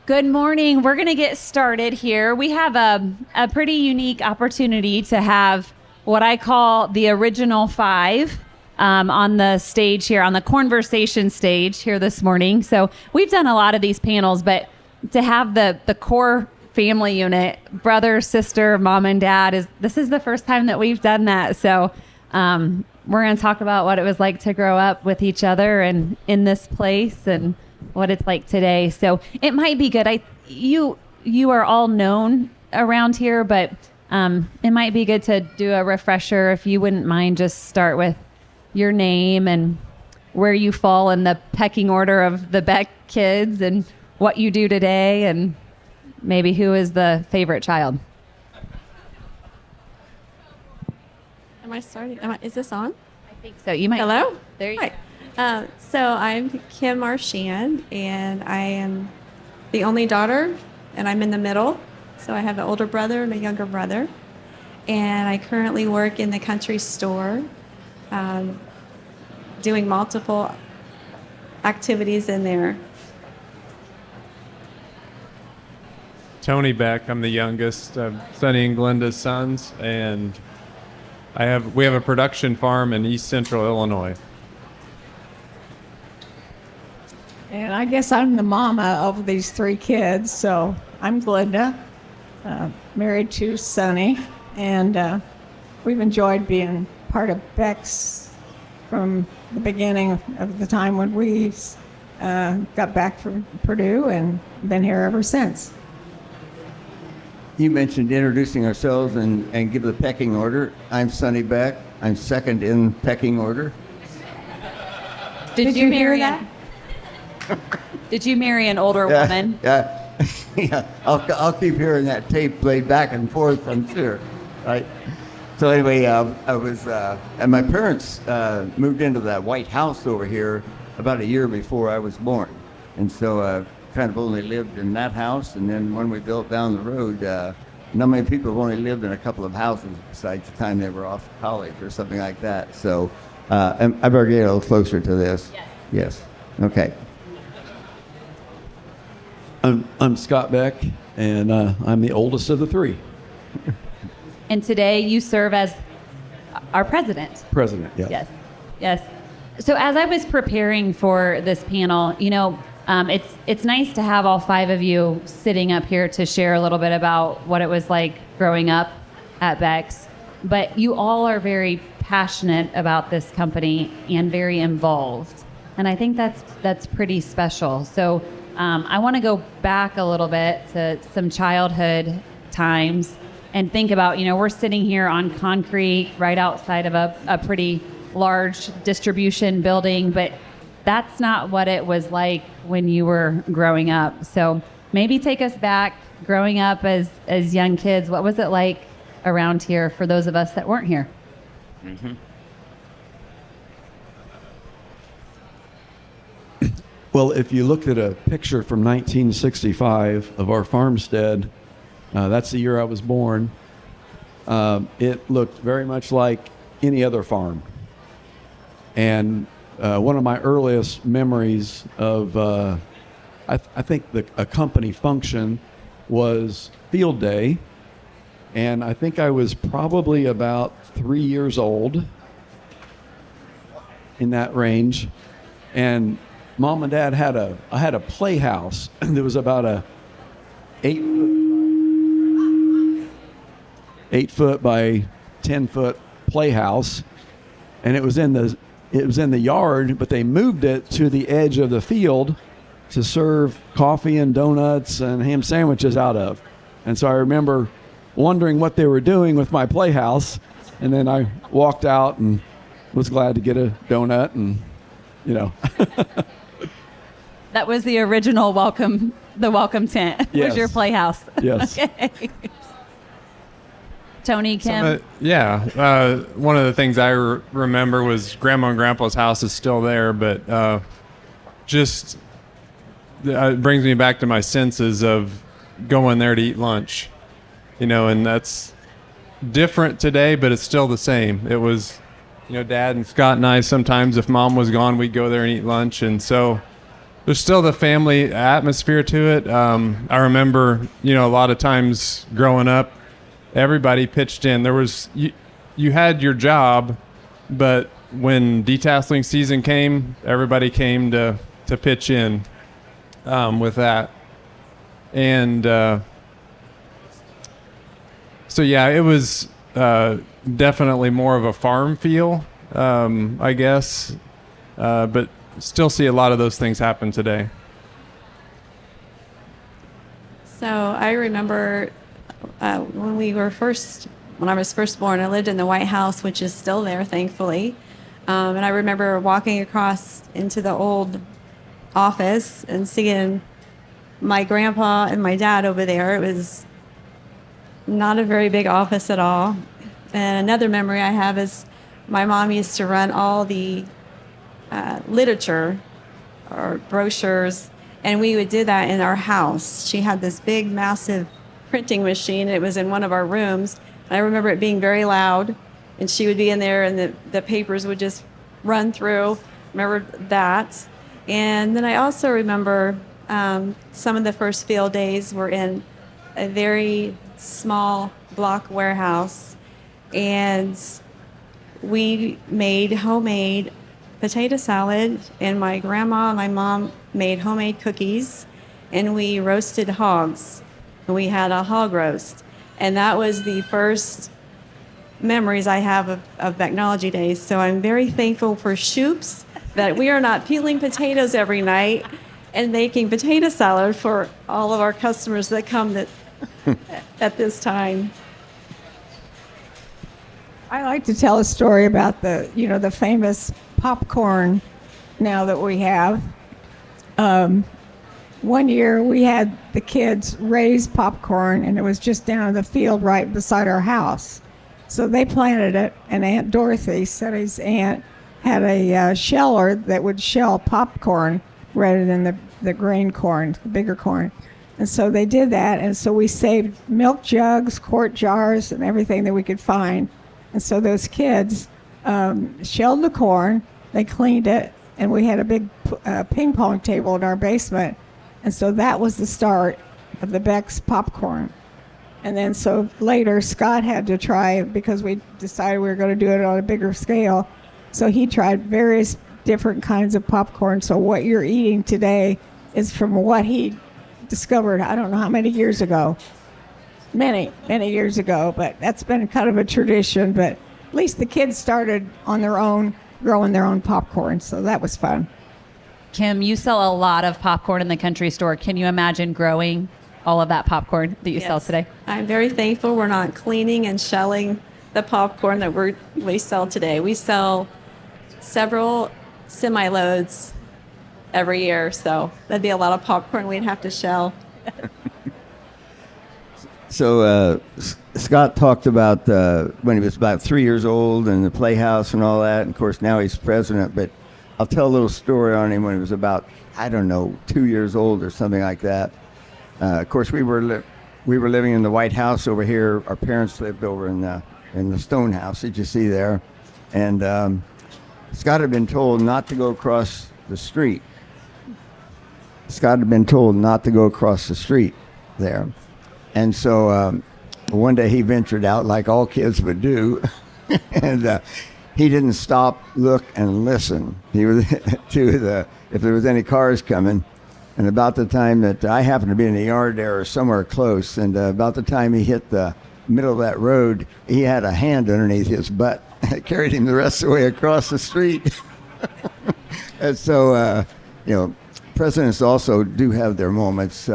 Good morning. We're going to get started here. We have a pretty unique opportunity to have what I call the original five on the stage here, on the Conversation stage here this morning. So we've done a lot of these panels, but to have the core family unit, brother, sister, mom, and dad, this is the first time that we've done that. So we're going to talk about what it was like to grow up with each other and in this place and what it's like today. So it might be good. You are all known around here, but it might be good to do a refresher. If you wouldn't mind, just start with your name and where you fall in the pecking order of the Beck kids and what you do today, and maybe who is the favorite child. Am I starting? Is this on? I think so. You might. Hello? There you go. So I'm Kim Marchand, and I am the only daughter, and I'm in the middle. So I have an older brother and a younger brother. And I currently work in the country store, doing multiple activities in there. Tony Beck, I'm the youngest of Sonny and Glendia's sons, and we have a production farm in East Central Illinois. And I guess I'm the mama of these three kids, so I'm Glinda, married to Sonny, and we've enjoyed being part of Beck's from the beginning of the time when we got back from Purdue and been here ever since. You mentioned introducing ourselves and give the pecking order. I'm Sonny Beck. I'm second in pecking order. Did you marry that? Did you marry an older woman? Yeah, yeah. I'll keep hearing that tape played back and forth, I'm sure. Right. So anyway, I was, and my parents moved into that white house over here about a year before I was born, and so kind of only lived in that house. And then when we built down the road, not many people have only lived in a couple of houses besides the time they were off to college or something like that. So I better get a little closer to this. Yes. Yes. Okay. I'm Scott Beck, and I'm the oldest of the three. And today you serve as our president. President, yes. Yes, yes. So as I was preparing for this panel, it's nice to have all five of you sitting up here to share a little bit about what it was like growing up at Beck's. But you all are very passionate about this company and very involved. And I think that's pretty special. So I want to go back a little bit to some childhood times and think about, we're sitting here on concrete right outside of a pretty large distribution building, but that's not what it was like when you were growing up. So maybe take us back growing up as young kids. What was it like around here for those of us that weren't here? Mm-hmm. Well, if you look at a picture from 1965 of our farmstead, that's the year I was born. It looked very much like any other farm. And one of my earliest memories of, I think a company function was field day. And I think I was probably about 3 years old, in that range. And Mom and Dad had a playhouse that was about a 8 foot by 10 foot playhouse, and it was in the yard, but they moved it to the edge of the field to serve coffee and donuts and ham sandwiches out of. And so I remember wondering what they were doing with my playhouse, and then I walked out and was glad to get a donut and That was the original welcome tent. Yes. Was your playhouse. Yes. Okay. Tony, Kim? One of the things I remember was Grandma and Grandpa's house is still there, but it brings me back to my senses of going there to eat lunch, and that's different today, but it's still the same. It was, Dad and Scott and I, sometimes if Mom was gone, we'd go there and eat lunch. And so there's still the family atmosphere to it. I remember, a lot of times growing up, everybody pitched in. There was you had your job, but when detasseling season came, everybody came to pitch in with that. And so yeah, it was definitely more of a farm feel, I guess, but still see a lot of those things happen today. So I remember when I was first born, I lived in the White House, which is still there, thankfully. And I remember walking across into the old office and seeing my grandpa and my dad over there. It was not a very big office at all. And another memory I have is my mom used to run all the literature or brochures, and we would do that in our house. She had this big, massive printing machine. It was in one of our rooms. I remember it being very loud, and she would be in there, and the papers would just run through. Remember that. And then I also remember some of the first field days were in a very small block warehouse, and we made homemade potato salad, and my grandma and my mom made homemade cookies, and we roasted hogs. We had a hog roast, and that was the first memories I have of Technology Days. So I'm very thankful for Shoops, that we are not peeling potatoes every night and making potato salad for all of our customers that come at this time. I like to tell a story about the famous popcorn now that we have. One year we had the kids raise popcorn, and it was just down in the field right beside our house. So they planted it, and Aunt Dorothy, Sonny's aunt, had a sheller that would shell popcorn rather than the grain corn, the bigger corn. And so they did that, and so we saved milk jugs, quart jars, and everything that we could find. And so those kids shelled the corn, they cleaned it, and we had a big ping pong table in our basement. And so that was the start of the Beck's popcorn. And then so later Scott had to try, because we decided we were going to do it on a bigger scale. So he tried various different kinds of popcorn. So what you're eating today is from what he discovered, I don't know how many years ago. Many years ago, but that's been kind of a tradition. But at least the kids started on their own, growing their own popcorn. So that was fun. Kim, you sell a lot of popcorn in the country store. Can you imagine growing all of that popcorn that you sell today? I'm very thankful we're not cleaning and shelling the popcorn that we sell today. We sell several semi-loads every year, so that'd be a lot of popcorn we'd have to shell. So Scott talked about when he was about 3 years old and the playhouse and all that. And of course, now he's president. But I'll tell a little story on him when he was about, 2 years old or something like that. Of course, we were living in the White House over here. Our parents lived over in the stone house that you see there. And Scott had been told not to go across the street. Scott had been told not to go across the street there. And so one day he ventured out like all kids would do, and he didn't stop, look, and listen. He was if there was any cars coming. And about the time that I happened to be in the yard there or somewhere close, and about the time he hit the middle of that road, he had a hand underneath his butt. It carried him the rest of the way across the street. And so, presidents also do have their moments.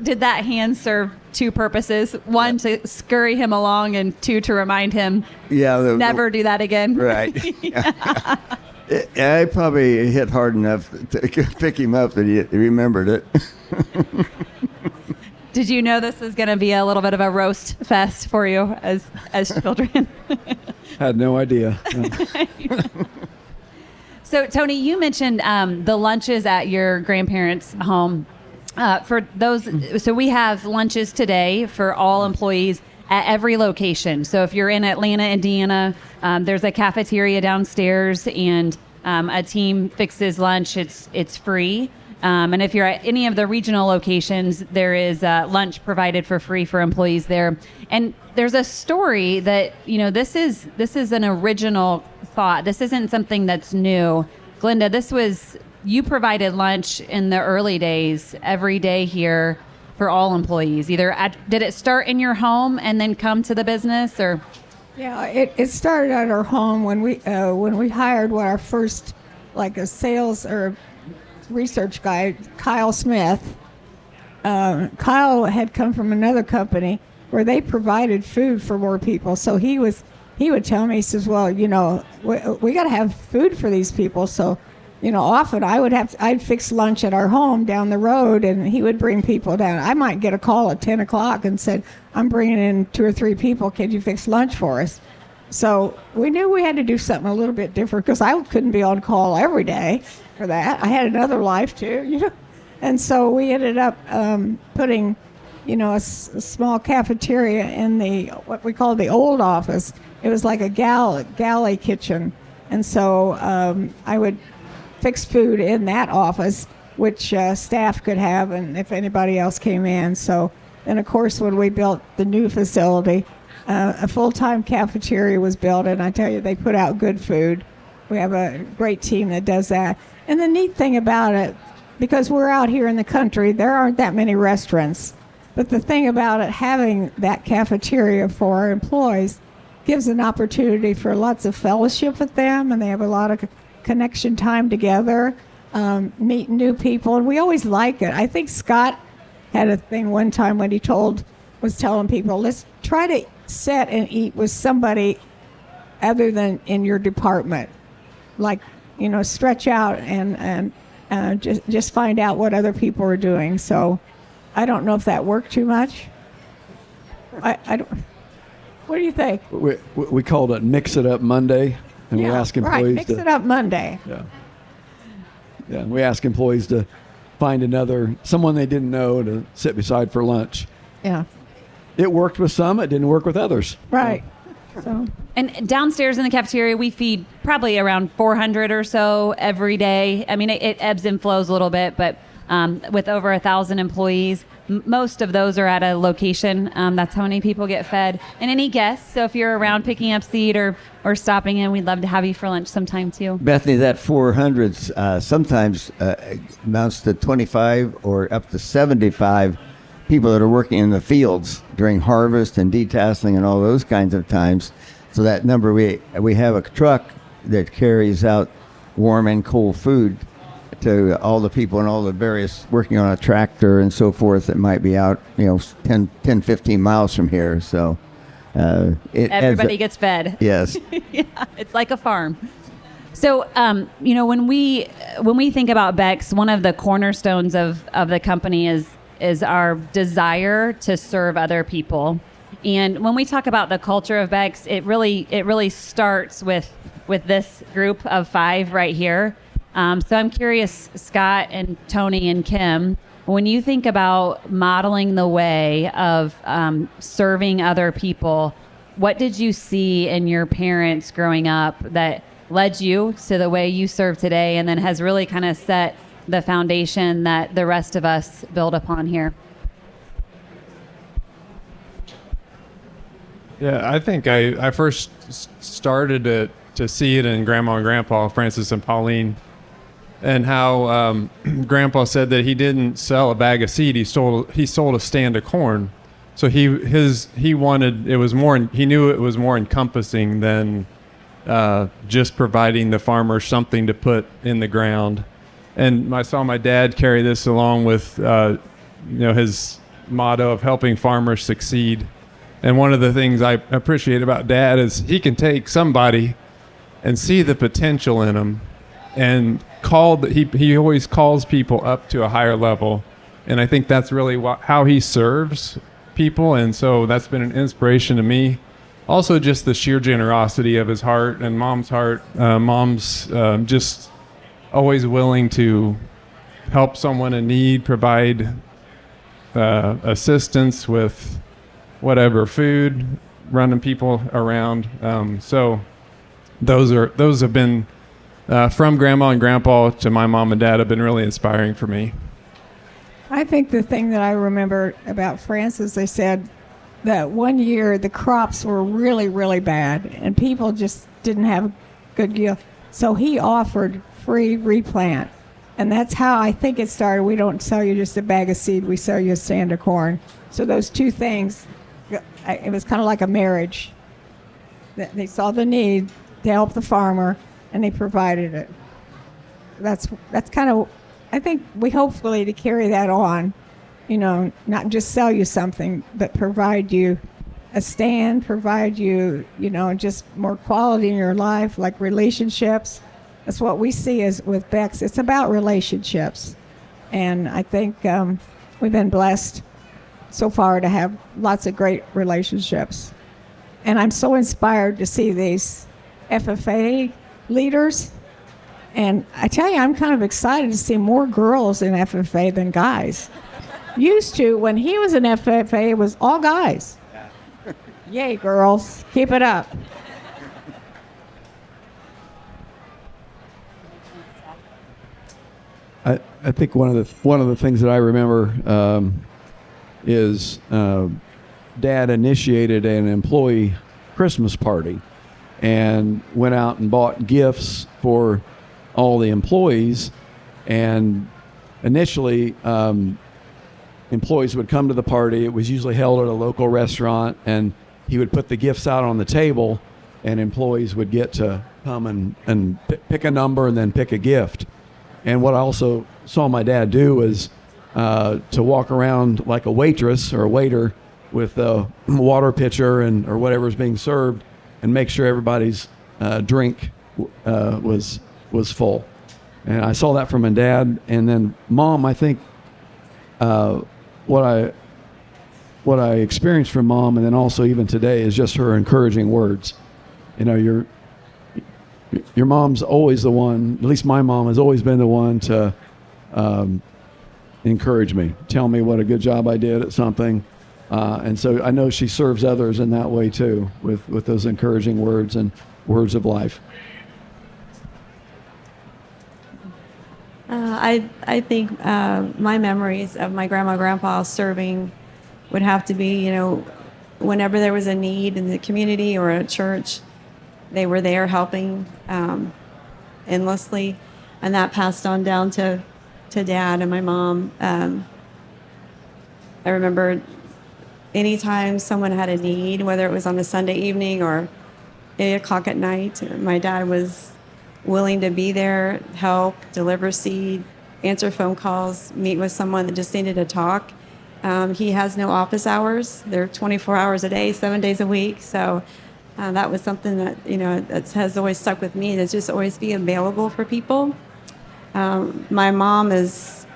Did that hand serve two purposes? One, to scurry him along, and two, to remind him never do that again? Right. I probably hit hard enough to pick him up that he remembered it. Did you know this was going to be a little bit of a roast fest for you as children? Had no idea. So, Tony, you mentioned the lunches at your grandparents' home. For those, so we have lunches today for all employees at every location. So if you're in Atlanta, Indiana, there's a cafeteria downstairs, and A team fixes lunch. It's free. And if you're at any of the regional locations, there is lunch provided for free for employees there. And there's a story that, this is an original thought. This isn't something that's new. Glenda, you provided lunch in the early days, every day here for all employees. Did it start in your home and then come to the business, or? Yeah, it started at our home when we hired our first, like a sales or research guy, Kyle Smith. Kyle had come from another company where they provided food for more people. So he would tell me, he says, well, we got to have food for these people. So, often I'd fix lunch at our home down the road, and he would bring people down. I might get a call at 10 o'clock and said, I'm bringing in 2 or 3 people. Can you fix lunch for us? So we knew we had to do something a little bit different, because I couldn't be on call every day for that. I had another life too, And so we ended up putting, a small cafeteria in what we call the old office. It was like a galley kitchen. And so I would fix food in that office, which staff could have, and if anybody else came in. So then, of course, when we built the new facility, a full-time cafeteria was built, and I tell you, they put out good food. We have a great team that does that. And the neat thing about it, because we're out here in the country, there aren't that many restaurants. But the thing about it, having that cafeteria for our employees gives an opportunity for lots of fellowship with them, and they have a lot of connection time together, meet new people, and we always like it. I think Scott had a thing one time when he was telling people, let's try to sit and eat with somebody other than in your department. Like, stretch out and just find out what other people are doing. So I don't know if that worked too much. I don't. What do you think? We called it Mix It Up Monday, and we ask employees right, Mix It Up Monday. Yeah, we ask employees to find someone they didn't know to sit beside for lunch. Yeah. It worked with some, it didn't work with others. Right. So. And downstairs in the cafeteria, we feed probably around 400 or so every day. I mean, it ebbs and flows a little bit, but with over 1,000 employees, most of those are at a location. That's how many people get fed. And any guests, so if you're around picking up seed or stopping in, we'd love to have you for lunch sometime too. Bethany, that 400 sometimes amounts to 25 or up to 75 people that are working in the fields during harvest and detasseling and all those kinds of times. So that number, we have a truck that carries out warm and cold food to all the people and all the various working on a tractor and so forth that might be out, 10, 15 miles from here. So everybody gets fed. Yes. Yeah, it's like a farm. So, when we think about Beck's, one of the cornerstones of the company is our desire to serve other people. And when we talk about the culture of Beck's, it really starts with this group of 5 right here. So I'm curious, Scott and Tony and Kim, when you think about modeling the way of serving other people, what did you see in your parents growing up that led you to the way you serve today, and then has really kind of set the foundation that the rest of us build upon here? Yeah, I think I first started to see it in Grandma and Grandpa, Francis and Pauline, and how Grandpa said that he didn't sell a bag of seed; he sold a stand of corn. So he wanted, it was more, he knew it was more encompassing than just providing the farmer something to put in the ground. And I saw my dad carry this along with his motto of helping farmers succeed. And one of the things I appreciate about Dad is he can take somebody and see the potential in them, and he always calls people up to a higher level. And I think that's really how he serves people. And so that's been an inspiration to me. Also, just the sheer generosity of his heart and Mom's heart. Mom's just always willing to help someone in need, provide assistance with whatever, food, running people around. So those have been from Grandma and Grandpa to my mom and dad have been really inspiring for me. I think the thing that I remember about France is they said that one year the crops were really, really bad and people just didn't have a good yield. So he offered free replant. And that's how I think it started. We don't sell you just a bag of seed, we sell you a stand of corn. So those two things, it was kind of like a marriage. They saw the need to help the farmer and they provided it. That's kind of, I think we hopefully to carry that on, not just sell you something, but provide you a stand, provide you, just more quality in your life, like relationships. That's what we see as with Beck's. It's about relationships. And I think we've been blessed so far to have lots of great relationships. And I'm so inspired to see these FFA leaders. And I tell you, I'm kind of excited to see more girls in FFA than guys. Used to, when he was in FFA, it was all guys. Yay, girls. Keep it up. I think one of the things that I remember is Dad initiated an employee Christmas party and went out and bought gifts for all the employees. And initially, employees would come to the party. It was usually held at a local restaurant, and he would put the gifts out on the table, and employees would get to come and pick a number and then pick a gift. And what I also saw my dad do was to walk around like a waitress or a waiter with a water pitcher or whatever's being served, and make sure everybody's drink was full. And I saw that from my dad. And then Mom, I think what I experienced from Mom, and then also even today, is just her encouraging words. Your mom's always the one, at least my mom has always been the one to encourage me, tell me what a good job I did at something. And so I know she serves others in that way too, with those encouraging words and words of life. I think my memories of my grandma and grandpa serving would have to be, whenever there was a need in the community or a church, they were there helping endlessly, and that passed on down to Dad and my mom. I remember anytime someone had a need, whether it was on a Sunday evening or 8 o'clock at night, my dad was willing to be there, help, deliver seed, answer phone calls, meet with someone that just needed to talk. He has no office hours. They're 24 hours a day, 7 days a week. So that was something that, that has always stuck with me, to just always be available for people. My mom is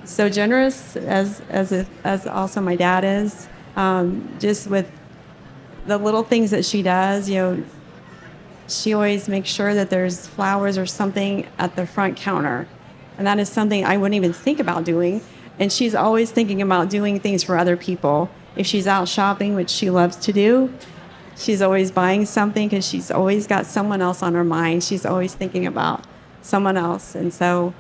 so generous, as also my dad is. Just with the little things that she does, she always makes sure that there's flowers or something at the front counter. And that is something I wouldn't even think about doing. And she's always thinking about doing things for other people. If she's out shopping, which she loves to do, she's always buying something because she's always got someone else on her mind. She's always thinking about someone else. And so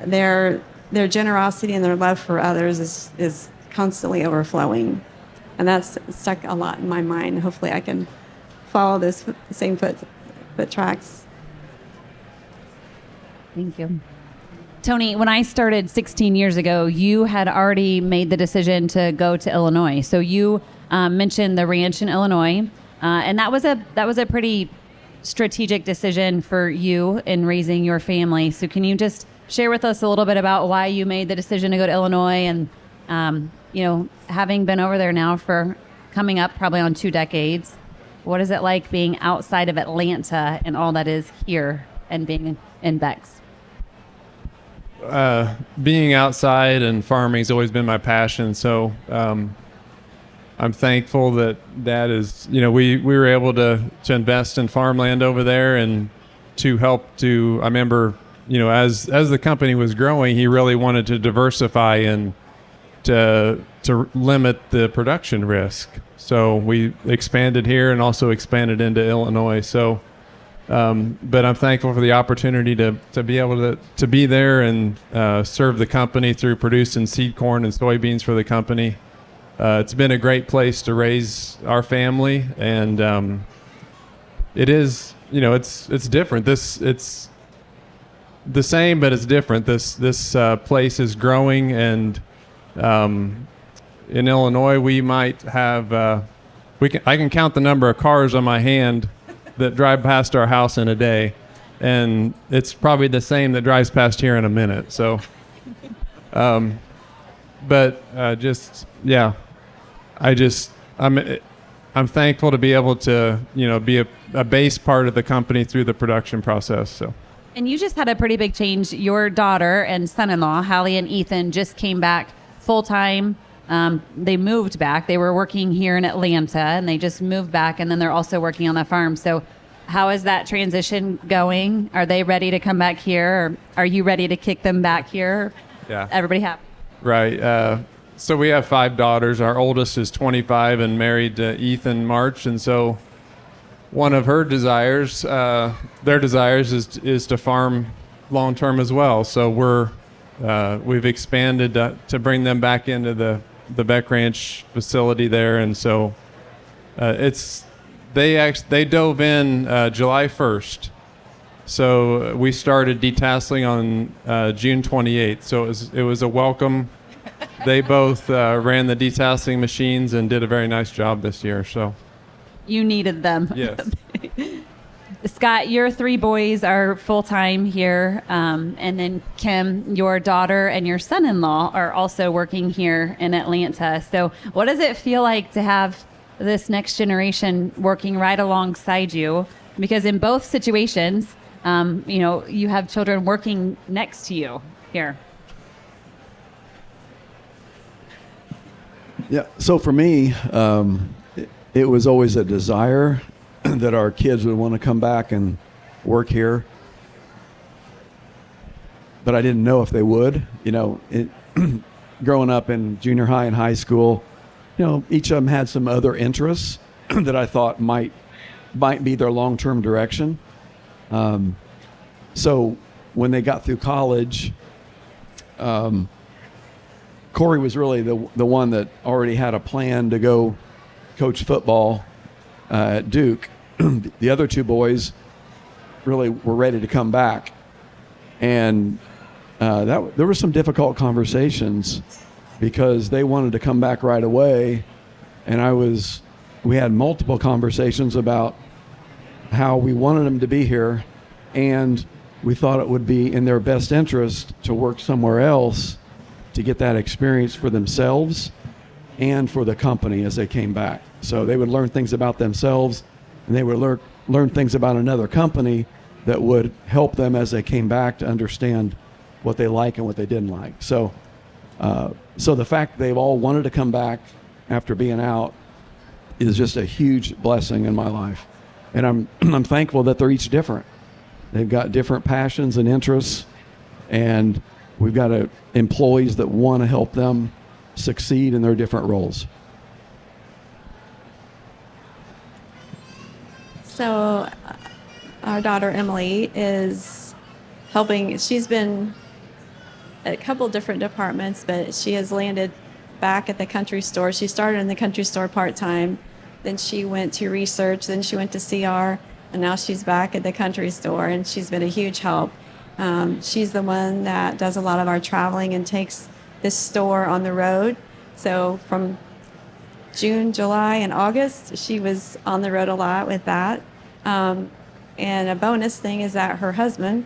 their generosity and their love for others is constantly overflowing. And that's stuck a lot in my mind. Hopefully I can follow those same foot tracks. Thank you. Tony, when I started 16 years ago, you had already made the decision to go to Illinois. So you mentioned the ranch in Illinois, and that was a pretty strategic decision for you in raising your family. So can you just share with us a little bit about why you made the decision to go to Illinois, and having been over there now for coming up probably on 2 decades, what is it like being outside of Atlanta and all that is here and being in Beck's? Being outside and farming has always been my passion. So I'm thankful that Dad is, we were able to invest in farmland over there and to help I remember, as the company was growing, he really wanted to diversify and to limit the production risk. So we expanded here and also expanded into Illinois. So But I'm thankful for the opportunity to be able to be there and serve the company through producing seed corn and soybeans for the company. It's been a great place to raise our family, and it is, it's different. It's the same, but it's different. This place is growing, and in Illinois, we might have I can count the number of cars on my hand that drive past our house in a day, and it's probably the same that drives past here in a minute. So, I'm thankful to be able to be a base part of the company through the production process. So. And you just had a pretty big change. Your daughter and son-in-law, Hallie and Ethan, just came back full-time. They moved back. They were working here in Atlanta, and they just moved back, and then they're also working on the farm. So how is that transition going? Are they ready to come back here, or are you ready to kick them back here? Yeah. Everybody happy? Right. So we have 5 daughters. Our oldest is 25 and married to Ethan March, and so one of her desires, their desires, is to farm long term as well. So we've expanded to bring them back into the Beck Ranch facility there, and so they dove in July 1st. So we started detasseling on June 28th. So it was a welcome. They both ran the detasseling machines and did a very nice job this year. So. You needed them. Yes. Scott, your 3 boys are full-time here. And then Kim, your daughter and your son-in-law are also working here in Atlanta. So what does it feel like to have this next generation working right alongside you? Because in both situations, you have children working next to you here. Yeah. So for me, it was always a desire that our kids would want to come back and work here, but I didn't know if they would. Growing up in junior high and high school, each of them had some other interests that I thought might be their long-term direction. So when they got through college, Corey was really the one that already had a plan to go coach football at Duke. The other 2 boys really were ready to come back, and there were some difficult conversations because they wanted to come back right away, and we had multiple conversations about how we wanted them to be here, and we thought it would be in their best interest to work somewhere else to get that experience for themselves and for the company as they came back. So they would learn things about themselves, and they would learn things about another company that would help them as they came back to understand what they like and what they didn't like. So the fact that they've all wanted to come back after being out is just a huge blessing in my life. And I'm thankful that they're each different. They've got different passions and interests, and we've got employees that want to help them succeed in their different roles. So our daughter Emily is helping. She's been at a couple different departments, but she has landed back at the country store. She started in the country store part-time, then she went to research, then she went to CR, and now she's back at the country store, and she's been a huge help. She's the one that does a lot of our traveling and takes this store on the road. So from June, July, and August, she was on the road a lot with that. And a bonus thing is that her husband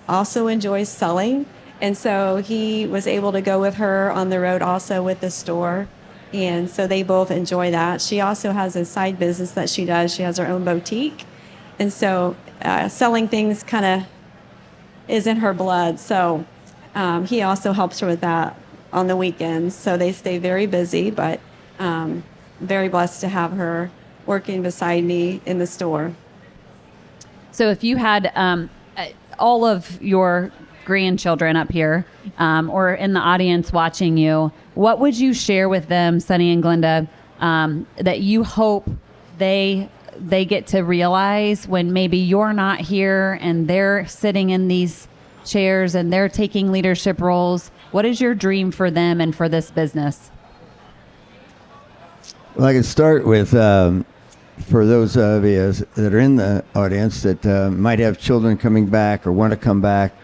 also enjoys selling. And so he was able to go with her on the road also with the store. And so they both enjoy that. She also has a side business that she does. She has her own boutique. And so selling things kind of is in her blood. So he also helps her with that on the weekends. So they stay very busy, but very blessed to have her working beside me in the store. So if you had all of your grandchildren up here or in the audience watching you, what would you share with them, Sonny and Glenda, that you hope they they get to realize when maybe you're not here and they're sitting in these chairs and they're taking leadership roles? What is your dream for them and for this business? Well, I can start with, for those of you that are in the audience that might have children coming back or want to come back,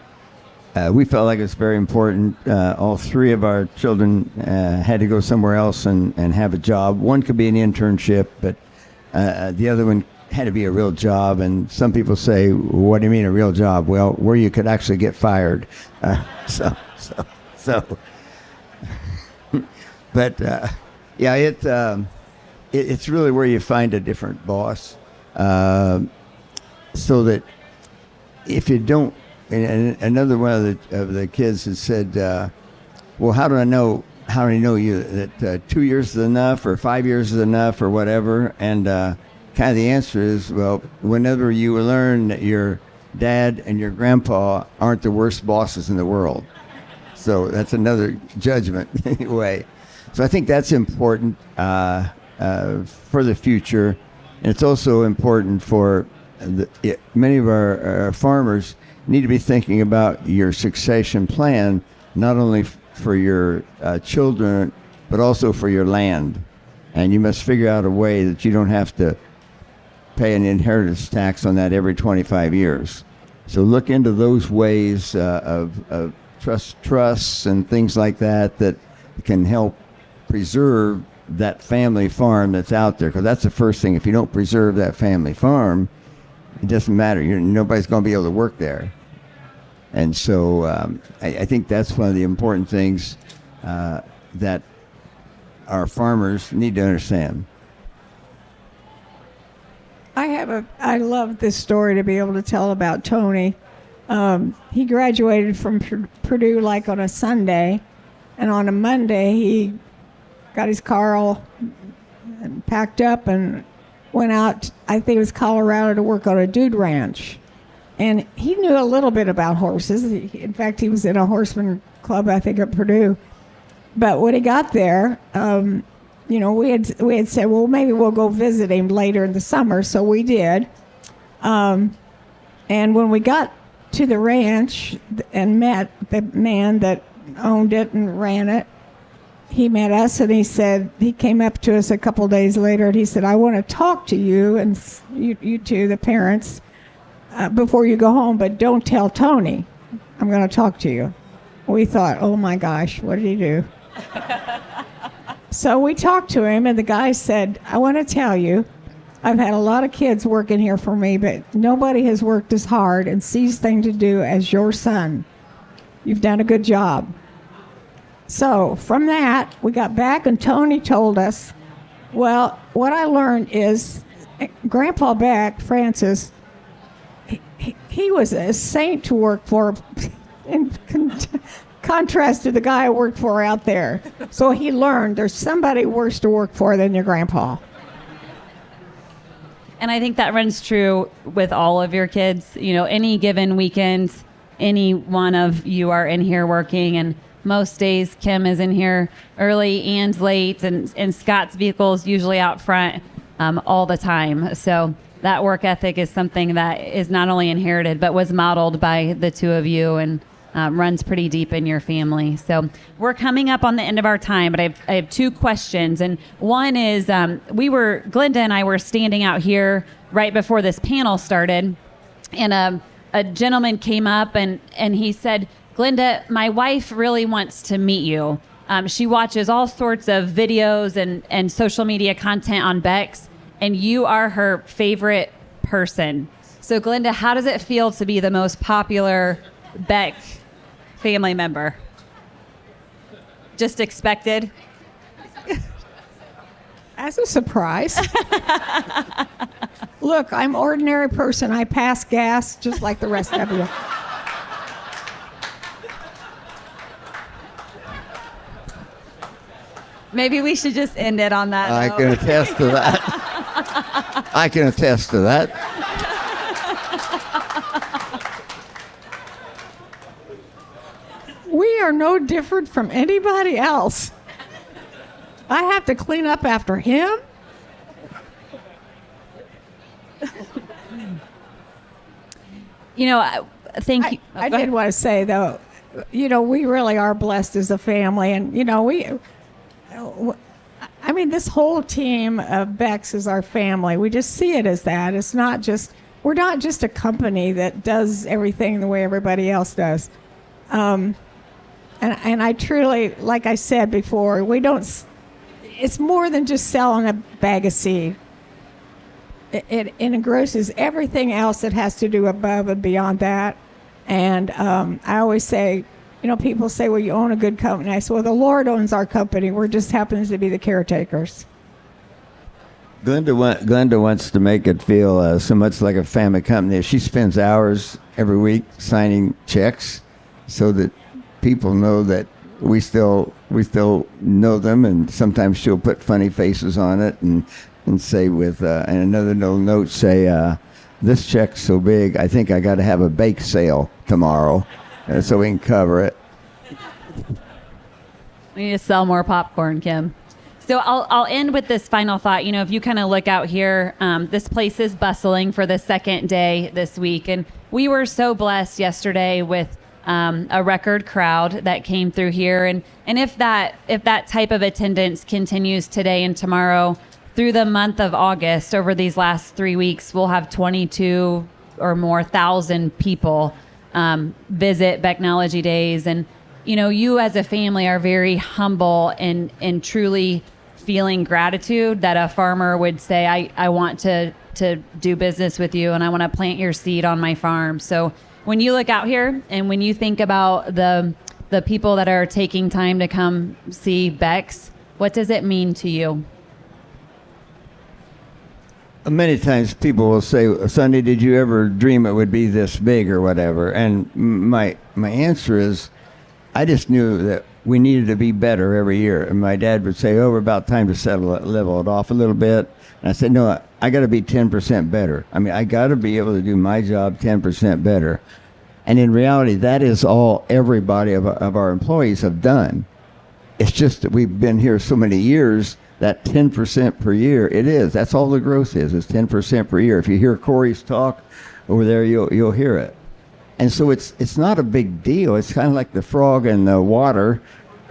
we felt like it's very important. All three of our children had to go somewhere else and have a job. One could be an internship, but the other one had to be a real job. And some people say, what do you mean a real job? Well, where you could actually get fired. But yeah, it's really where you find a different boss. So that if you don't, and another one of the kids has said, well, how do I know you that 2 years is enough or 5 years is enough or whatever? And kind of the answer is, well, whenever you learn that your dad and your grandpa aren't the worst bosses in the world. So that's another judgment anyway. So I think that's important for the future. And it's also important for many of our farmers need to be thinking about your succession plan, not only for your children, but also for your land. And you must figure out a way that you don't have to pay an inheritance tax on that every 25 years. So look into those ways of trusts and things like that that can help preserve that family farm that's out there. Because that's the first thing. If you don't preserve that family farm, it doesn't matter. Nobody's going to be able to work there. And so I think that's one of the important things that our farmers need to understand. I love this story to be able to tell about Tony. He graduated from Purdue like on a Sunday, and on a Monday he got his car all packed up and went out, I think it was Colorado, to work on a dude ranch. And he knew a little bit about horses. In fact, he was in a horseman club, I think, at Purdue. But when he got there, we had said, well, maybe we'll go visit him later in the summer. So we did. And when we got to the ranch and met the man that owned it and ran it, he met us and he came up to us a couple days later and he said, I want to talk to you and you two, the parents, before you go home, but don't tell Tony. I'm going to talk to you. We thought, oh my gosh, what did he do? So we talked to him, and the guy said, I want to tell you, I've had a lot of kids working here for me, but nobody has worked as hard and sees things to do as your son. You've done a good job. So from that, we got back, and Tony told us, well, what I learned is Grandpa Beck, Francis, he was a saint to work for in contrast to the guy I worked for out there. So he learned there's somebody worse to work for than your grandpa. And I think that runs true with all of your kids. Any given weekend, any one of you are in here working, and most days Kim is in here early and late, and Scott's vehicle is usually out front all the time. So that work ethic is something that is not only inherited, but was modeled by the two of you and runs pretty deep in your family. So we're coming up on the end of our time, but I have two questions. And one is, Glendia and I were standing out here right before this panel started, and a gentleman came up and he said, Glendia, my wife really wants to meet you. She watches all sorts of videos and social media content on Beck's, and you are her favorite person. So Glendia, how does it feel to be the most popular Beck family member? Just expected? As a surprise. Look, I'm an ordinary person. I pass gas just like the rest of you. Maybe we should just end it on that I note. can attest to that. I can attest to that. We are no different from anybody else. I have to clean up after him. Thank you. I did want to say, though, we really are blessed as a family. And, this whole team of Becks is our family. We just see it as that. It's not just, we're not just a company that does everything the way everybody else does. And I truly, like I said before, it's more than just selling a bag of seed. It engrosses everything else that has to do above and beyond that. And I always say, people say, well, you own a good company. I say, well, the Lord owns our company. We're just happens to be the caretakers. Glenda wants to make it feel so much like a family company. She spends hours every week signing checks so that people know that we still know them, and sometimes she'll put funny faces on it and say with and another little note say, this check's so big, I think I got to have a bake sale tomorrow so we can cover it. We need to sell more popcorn, Kim. So I'll end with this final thought. If you kind of look out here, this place is bustling for the second day this week. And we were so blessed yesterday with a record crowd that came through here. And if that type of attendance continues today and tomorrow through the month of August, over these last 3 weeks, we'll have 22 or more thousand people visit Becknology Days. And, you as a family are very humble and truly feeling gratitude that a farmer would say, I want to do business with you and I want to plant your seed on my farm. So when you look out here and when you think about the people that are taking time to come see Beck's, what does it mean to you? Many times people will say, Sonny, did you ever dream it would be this big or whatever? And my answer is, I just knew that we needed to be better every year. And my dad would say, we're about time to level it off a little bit. And I said, no, I got to be 10% better. I got to be able to do my job 10% better. And in reality, that is all everybody of our employees have done. It's just that we've been here so many years that 10% per year, it is. That's all the growth is 10% per year. If you hear Corey's talk over there, you'll hear it. And so it's not a big deal. It's kind of like the frog in the water,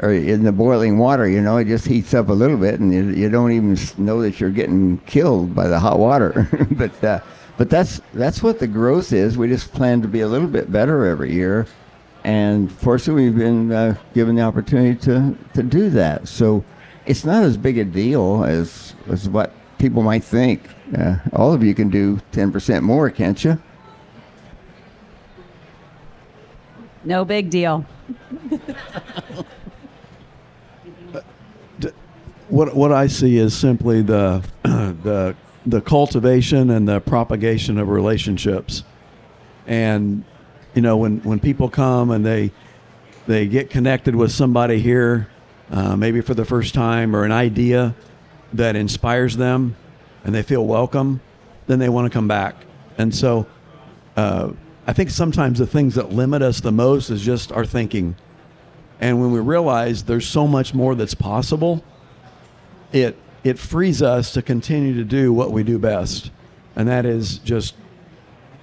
or in the boiling water, it just heats up a little bit, and you don't even know that you're getting killed by the hot water. But that's what the growth is. We just plan to be a little bit better every year. And fortunately, we've been given the opportunity to do that. So it's not as big a deal as what people might think. All of you can do 10% more, can't you? No big deal. What I see is simply the cultivation and the propagation of relationships. And when people come and they get connected with somebody here, maybe for the first time, or an idea that inspires them and they feel welcome, then they want to come back. And so I think sometimes the things that limit us the most is just our thinking. And when we realize there's so much more that's possible, it frees us to continue to do what we do best. And that is just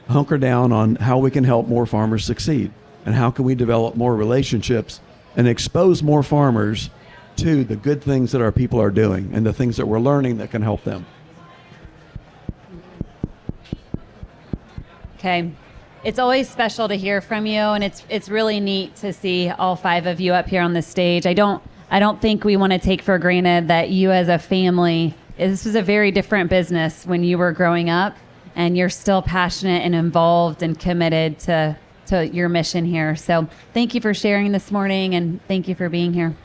hunker down on how we can help more farmers succeed, and how can we develop more relationships and expose more farmers to the good things that our people are doing and the things that we're learning that can help them. Okay. It's always special to hear from you, and it's really neat to see all five of you up here on the stage. I don't think we want to take for granted that you as a family, this was a very different business when you were growing up, and you're still passionate and involved and committed to your mission here. So thank you for sharing this morning, and thank you for being here.